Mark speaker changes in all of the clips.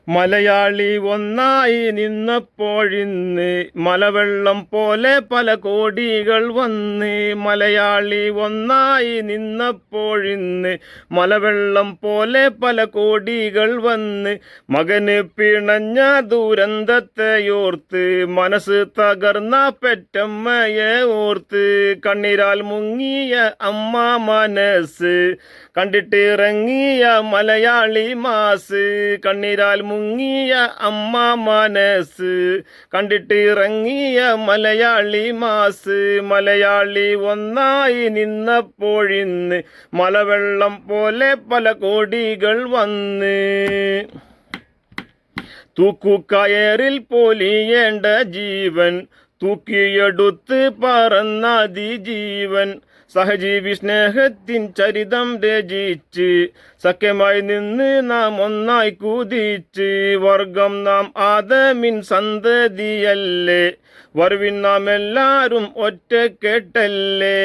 Speaker 1: മലയാളി ഒന്നായി നിന്നപ്പോഴിന്ന് മലവെള്ളം പോലെ പല കോടികൾ വന്ന്. മലയാളി ഒന്നായി നിന്നപ്പോഴിന്ന് മലവെള്ളം പോലെ പല കോടികൾ വന്ന്. മകന് പിണഞ്ഞ ദുരന്തത്തെയോർത്ത് മനസ്സ് തകർന്ന പെറ്റമ്മയെ ഓർത്ത്. കണ്ണീരാൽ മുങ്ങിയ അമ്മ മനസ്സ് കണ്ടിട്ടിറങ്ങിയ മലയാളി മാസ്. കണ്ണീരാൽ മുങ്ങിയ അമ്മ മനസ്സ് കണ്ടിട്ടിറങ്ങിയ മലയാളി മാസ്. മലയാളി ഒന്നായി നിന്നപ്പോഴിന്ന് മലവെള്ളം പോലെ പല കോടികൾ വന്ന്. തൂക്കുകയറിൽ പൊലിയേണ്ട ജീവൻ തൂക്കിയെടുത്ത് പറന്നതി ജീവൻ. സഹജീവി സ്നേഹത്തിൻ ചരിതം രചിച്ച് സഖ്യമായി നിന്ന് നാം ഒന്നായി കുതിച്ച്. വർഗം നാം ആദമിൻ സന്തതിയല്ലേ, വരവിൻ നാം എല്ലാവരും ഒറ്റക്കെട്ടല്ലേ.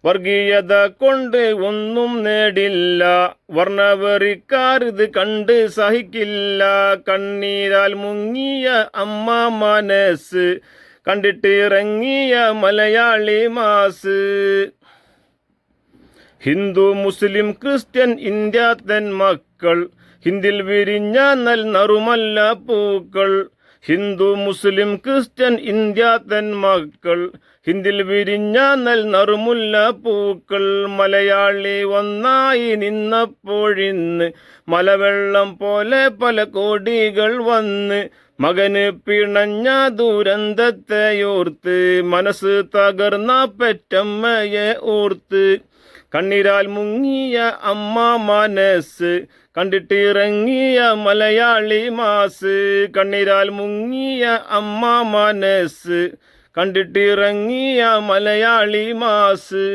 Speaker 1: വർഗീയത കൊണ്ട് ഒന്നും നേടില്ല, വർണ്ണവെറിക്കാരിത് കണ്ട് സഹിക്കില്ല. കണ്ണീരാൽ മുങ്ങിയ അമ്മ മനസ്സ് കണ്ടിട്ടിറങ്ങിയ Malayali mass. Hindu Muslim Christian India തൻ മക്കൾ ഹിന്ദിൽ വിരിഞ്ഞ നറുമല്ല പൂക്കൾ. ഹിന്ദു മുസ്ലിം ക്രിസ്ത്യൻ ഇന്ത്യ തൻ മക്കൾ ഹിന്ദിൽ വിരിഞ്ഞ നറുമുല്ല പൂക്കൾ. മലയാളി ഒന്നായി നിന്നപ്പോഴിന്ന് മലവെള്ളം പോലെ പല കോടികൾ വന്ന്. മകന് പിണഞ്ഞ ദുരന്തത്തെയോർത്ത് മനസ്സ് തകർന്ന പെറ്റമ്മയെ ഓർത്ത്. കണ്ണീരാൽ മുങ്ങിയ അമ്മ മനസ്സ് കണ്ടിട്ടിറങ്ങിയ മലയാളി മാസ്. കണ്ണീരാൽ മുങ്ങിയ അമ്മ മനസ്സ് കണ്ടിട്ടിറങ്ങിയ മലയാളി മാസ്.